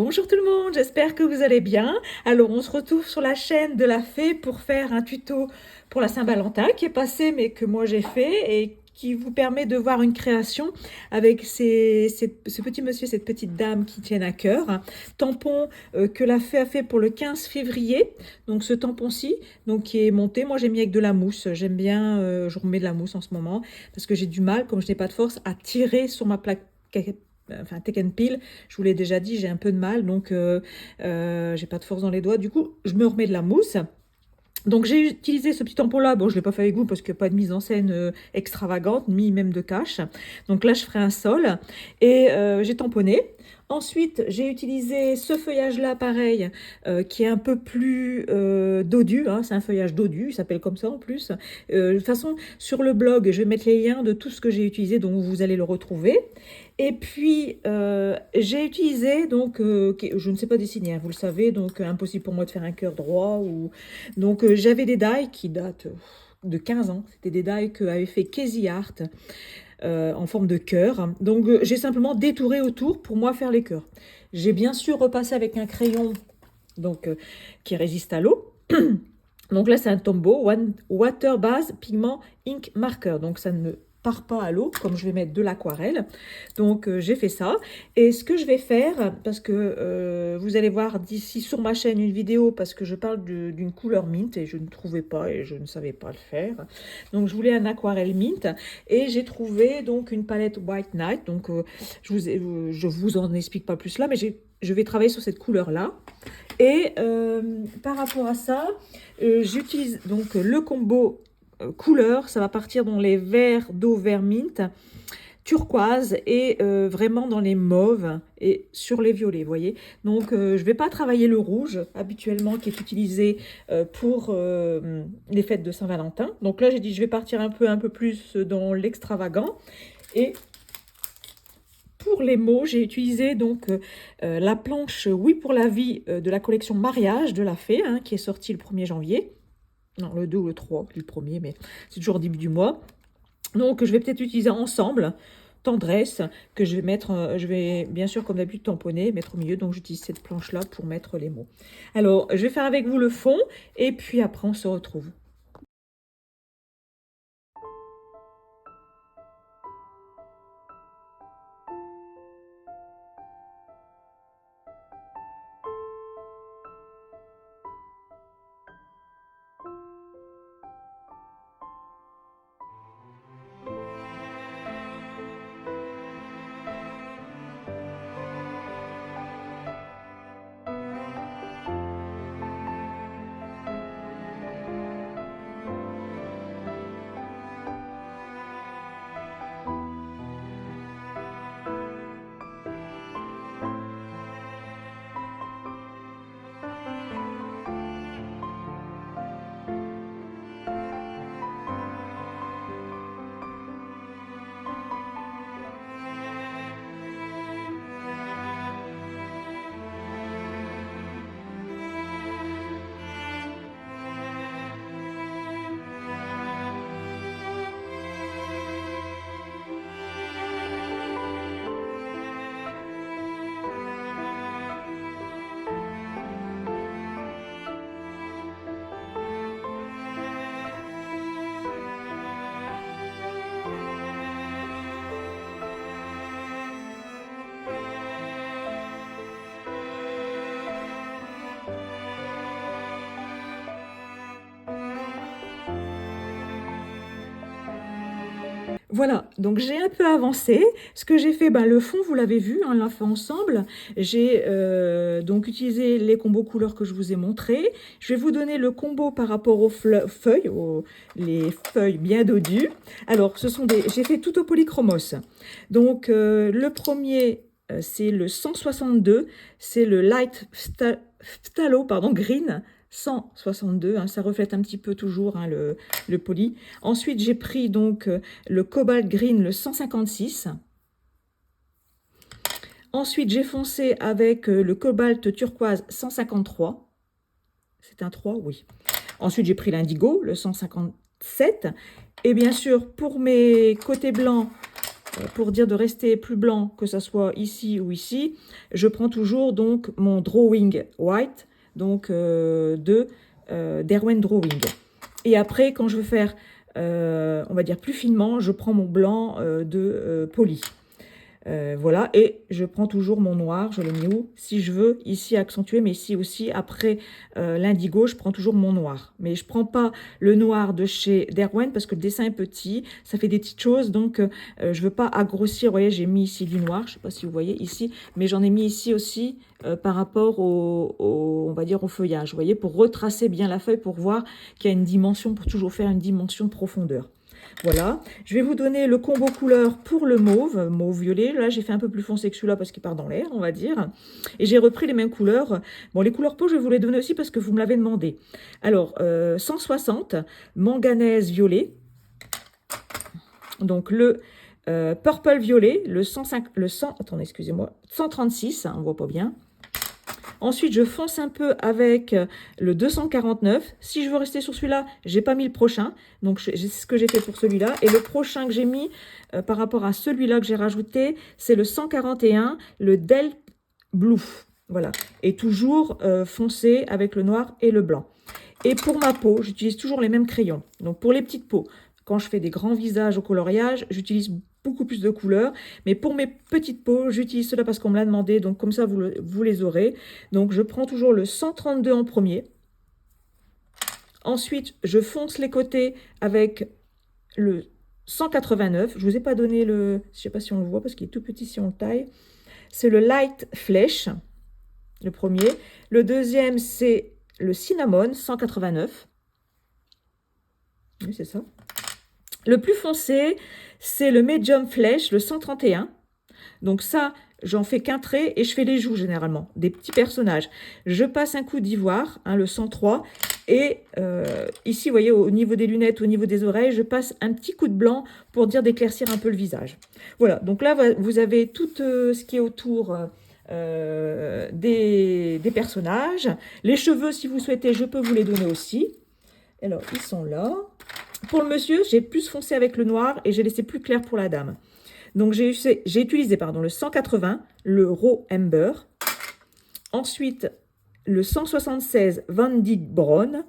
Bonjour tout le monde, j'espère que vous allez bien. Alors on se retrouve sur la chaîne de la Fée pour faire un tuto pour la Saint-Valentin qui est passé mais que moi j'ai fait et qui vous permet de voir une création avec ce petit monsieur, cette petite dame qui tiennent à cœur. Un tampon que la Fée a fait pour le 15 février, donc ce tampon-ci, donc qui est monté. Moi j'ai mis avec de la mousse, j'aime bien, je remets de la mousse en ce moment parce que j'ai du mal, comme je n'ai pas de force, à tirer sur ma plaque enfin take and peel, je vous l'ai déjà dit, j'ai un peu de mal, donc j'ai pas de force dans les doigts. Du coup, je me remets de la mousse. Donc j'ai utilisé ce petit tampon-là, bon je ne l'ai pas fait avec vous parce qu'il n'y a pas de mise en scène extravagante, ni même de cache. Donc là je ferai un sol et j'ai tamponné. Ensuite j'ai utilisé ce feuillage-là pareil, qui est un peu plus dodu, hein, c'est un feuillage dodu, il s'appelle comme ça en plus. De toute façon sur le blog je vais mettre les liens de tout ce que j'ai utilisé, donc vous allez le retrouver. Et puis, j'ai utilisé, donc, je ne sais pas dessiner, hein, vous le savez, donc impossible pour moi de faire un cœur droit. Donc, j'avais des die qui datent de 15 ans. C'était des die qu'avait fait Casey Art en forme de cœur. Donc, j'ai simplement détouré autour pour moi faire les cœurs. J'ai bien sûr repassé avec un crayon donc, qui résiste à l'eau. Donc là, c'est un Tombow Water Base Pigment Ink Marker. Donc, ça ne part pas à l'eau, comme je vais mettre de l'aquarelle. Donc, j'ai fait ça. Et ce que je vais faire, parce que vous allez voir d'ici sur ma chaîne une vidéo, parce que je parle d'une couleur mint, et je ne trouvais pas, et je ne savais pas le faire. Donc, je voulais un aquarelle mint, et j'ai trouvé donc une palette White Night. Donc, je vous en explique pas plus là, mais je vais travailler sur cette couleur-là. Et par rapport à ça, j'utilise donc le combo couleur. Ça va partir dans les verts d'eau vert mint, turquoise et vraiment dans les mauves et sur les violets, vous voyez. Donc je ne vais pas travailler le rouge habituellement qui est utilisé pour les fêtes de Saint-Valentin. Donc là j'ai dit je vais partir un peu plus dans l'extravagant. Et pour les mots, j'ai utilisé donc la planche Oui pour la vie de la collection Mariage de la Fée, hein, qui est sortie le 1er janvier. Non, le 2 ou le 3, le 1er, mais c'est toujours au début du mois. Donc, je vais peut-être utiliser ensemble Tendresse, que je vais mettre, je vais bien sûr, comme d'habitude, tamponner, mettre au milieu. Donc, j'utilise cette planche-là pour mettre les mots. Alors, je vais faire avec vous le fond, et puis après, on se retrouve. Voilà, donc j'ai un peu avancé. Ce que j'ai fait, ben, le fond, vous l'avez vu, hein, on l'a fait ensemble. J'ai donc utilisé les combos couleurs que je vous ai montrés. Je vais vous donner le combo par rapport aux feuilles, les feuilles bien dodues. Alors, j'ai fait tout au polychromos. Donc, le premier, c'est le 162, c'est le Light Phthalo, pardon, Green. 162, hein, ça reflète un petit peu toujours, hein, le poly. Ensuite, j'ai pris donc le Cobalt Green, le 156. Ensuite, j'ai foncé avec le Cobalt Turquoise 153. C'est un 3, oui. Ensuite, j'ai pris l'Indigo, le 157. Et bien sûr, pour mes côtés blancs, pour dire de rester plus blanc, que ça soit ici ou ici, je prends toujours donc mon Drawing White, donc d'Erwen Drawing. Et après, quand je veux faire, on va dire plus finement, je prends mon blanc de Poly. Voilà, et je prends toujours mon noir, je l'ai mis où? Si je veux, ici accentuer, mais ici aussi, après l'indigo, je prends toujours mon noir. Mais je ne prends pas le noir de chez Derwent parce que le dessin est petit, ça fait des petites choses, donc je ne veux pas aggrossir. Vous voyez, j'ai mis ici du noir, je ne sais pas si vous voyez ici, mais j'en ai mis ici aussi par rapport on va dire au feuillage, vous voyez, pour retracer bien la feuille, pour voir qu'il y a une dimension, pour toujours faire une dimension de profondeur. Voilà, je vais vous donner le combo couleur pour le mauve, mauve-violet. Là, j'ai fait un peu plus foncé que celui-là parce qu'il part dans l'air, on va dire. Et j'ai repris les mêmes couleurs. Bon, les couleurs peau, je vais vous les donner aussi parce que vous me l'avez demandé. Alors, 160, manganèse violet. Donc, le purple violet, le 105, attendez, excusez-moi, 136, hein, on ne voit pas bien. Ensuite, je fonce un peu avec le 249. Si je veux rester sur celui-là, je n'ai pas mis le prochain. Donc, c'est ce que j'ai fait pour celui-là. Et le prochain que j'ai mis par rapport à celui-là que j'ai rajouté, c'est le 141, le Del Blue. Voilà. Et toujours foncé avec le noir et le blanc. Et pour ma peau, j'utilise toujours les mêmes crayons. Donc, pour les petites peaux, quand je fais des grands visages au coloriage, j'utilise beaucoup plus de couleurs. Mais pour mes petites peaux, j'utilise cela parce qu'on me l'a demandé. Donc, comme ça, vous les aurez. Donc, je prends toujours le 132 en premier. Ensuite, je fonce les côtés avec le 189. Je ne vous ai pas donné le... Je ne sais pas si on le voit parce qu'il est tout petit si on le taille. C'est le Light Flèche, le premier. Le deuxième, c'est le Cinnamon, 189. Oui, c'est ça. Le plus foncé, c'est le Medium Flèche, le 131. Donc ça, j'en fais qu'un trait et je fais les joues généralement, des petits personnages. Je passe un coup d'ivoire, hein, le 103. Et ici, vous voyez, au niveau des lunettes, au niveau des oreilles, je passe un petit coup de blanc pour dire d'éclaircir un peu le visage. Voilà, donc là, vous avez tout ce qui est autour des personnages. Les cheveux, si vous souhaitez, je peux vous les donner aussi. Alors, ils sont là. Pour le monsieur, j'ai plus foncé avec le noir et j'ai laissé plus clair pour la dame. Donc, j'ai utilisé le 180, le Raw Amber. Ensuite, le 176 Van Dyck Brown.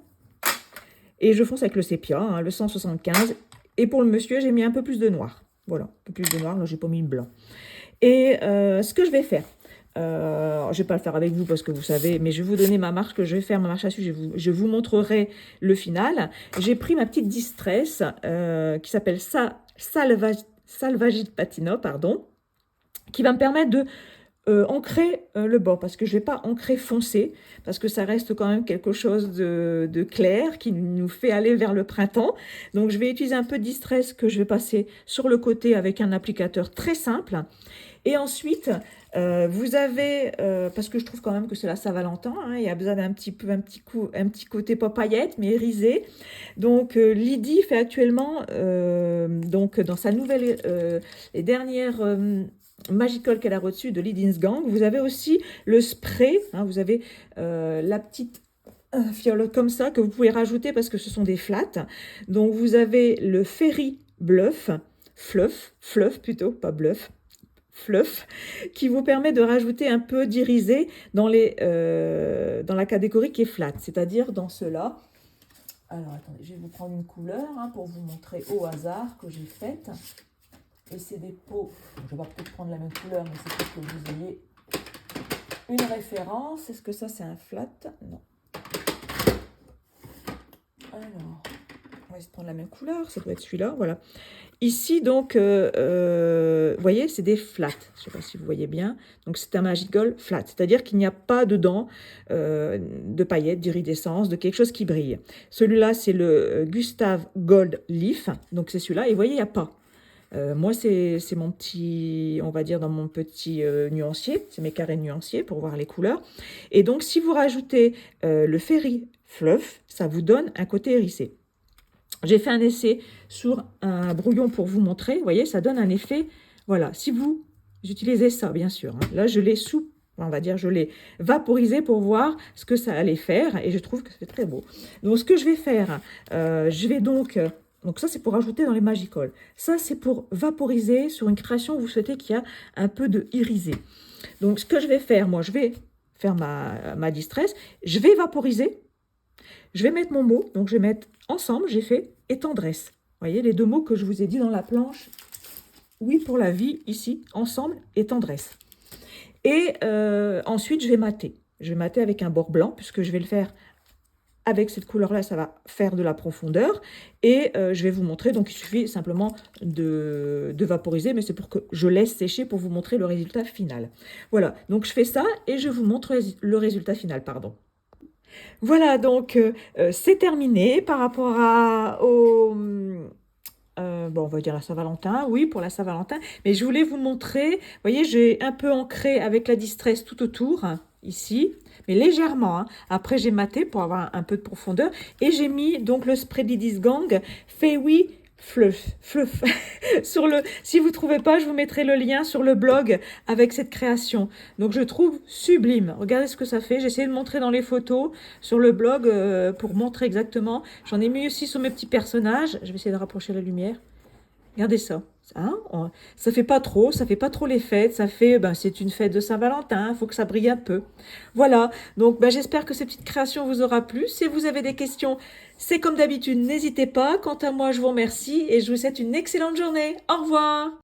Et je fonce avec le sépia, hein, le 175. Et pour le monsieur, j'ai mis un peu plus de noir. Voilà, un peu plus de noir. Là, j'ai pas mis le blanc. Et ce que je vais faire, je ne vais pas le faire avec vous parce que vous savez, mais je vais vous donner ma marche que je vais faire, ma marche à suivre. Je vous montrerai le final. J'ai pris ma petite distress qui s'appelle Salvagit Patina, pardon, qui va me permettre de ancrer le bord, parce que je ne vais pas ancrer foncé, parce que ça reste quand même quelque chose de clair qui nous fait aller vers le printemps. Donc je vais utiliser un peu de distress que je vais passer sur le côté avec un applicateur très simple. Et ensuite, vous avez, parce que je trouve quand même que c'est la Saint-Valentin, hein, il y a besoin d'un petit côté pas paillette, mais irisé. Donc, Lydie fait actuellement, donc dans sa nouvelle, les dernières Magical qu'elle a reçues de Lydie's Gang, vous avez aussi le spray, hein, vous avez la petite fiole comme ça que vous pouvez rajouter parce que ce sont des flats. Donc, vous avez le Fairy Fluff plutôt, pas bluff. Fluff, qui vous permet de rajouter un peu d'irisé dans la catégorie qui est flat, c'est-à-dire dans cela. Alors, attendez, je vais vous prendre une couleur hein, pour vous montrer au hasard que j'ai faite. Et c'est des pots, je vais peut-être prendre la même couleur, mais c'est pour que vous ayez une référence. Est-ce que ça, c'est un flat? Non. Alors, on va essayer de prendre la même couleur, ça doit être celui-là, voilà. Ici, donc, vous voyez, c'est des flats. Je ne sais pas si vous voyez bien. Donc, c'est un Magical flat. C'est-à-dire qu'il n'y a pas dedans de paillettes, d'iridescence, de quelque chose qui brille. Celui-là, c'est le Gustave Gold Leaf. Donc, c'est celui-là. Et vous voyez, il n'y a pas. Moi, c'est mon petit, on va dire, dans mon petit nuancier. C'est mes carrés de nuancier pour voir les couleurs. Et donc, si vous rajoutez le Fairy Fluff, ça vous donne un côté hérissé. J'ai fait un essai sur un brouillon pour vous montrer. Vous voyez, ça donne un effet. Voilà, si vous utilisez ça, bien sûr. Hein. Là, je l'ai on va dire, je l'ai vaporisé pour voir ce que ça allait faire. Et je trouve que c'est très beau. Donc, ce que je vais faire, je vais donc Donc ça, c'est pour ajouter dans les Magicols. Ça, c'est pour vaporiser sur une création où vous souhaitez qu'il y a un peu de irisé. Donc ce que je vais faire, moi, je vais faire ma distress. Je vais vaporiser. Je vais mettre mon mot. Donc je vais mettre ensemble, j'ai fait et tendresse. Vous voyez les deux mots que je vous ai dit dans la planche. Oui pour la vie, ici, ensemble et tendresse. Et ensuite, je vais mater. Je vais mater avec un bord blanc, puisque je vais le faire avec cette couleur-là, ça va faire de la profondeur. Et je vais vous montrer, donc il suffit simplement de vaporiser, mais c'est pour que je laisse sécher pour vous montrer le résultat final. Voilà, donc je fais ça et je vous montre le résultat final, pardon. Voilà, donc c'est terminé par rapport bon, on va dire la Saint-Valentin, oui, pour la Saint-Valentin. Mais je voulais vous montrer, vous voyez, j'ai un peu ancré avec la distress tout autour, hein, ici, mais légèrement. Hein. Après, j'ai maté pour avoir un peu de profondeur. Et j'ai mis donc le spray Didis Gang Fairy Fluff. Si vous ne trouvez pas, je vous mettrai le lien sur le blog avec cette création. Donc, je trouve sublime. Regardez ce que ça fait. J'ai essayé de montrer dans les photos sur le blog pour montrer exactement. J'en ai mis aussi sur mes petits personnages. Je vais essayer de rapprocher la lumière. Regardez ça. Hein, ça fait pas trop les fêtes, ça fait, c'est une fête de Saint-Valentin, il faut que ça brille un peu. Voilà, donc j'espère que cette petite création vous aura plu. Si vous avez des questions, c'est comme d'habitude, n'hésitez pas. Quant à moi, je vous remercie et je vous souhaite une excellente journée. Au revoir.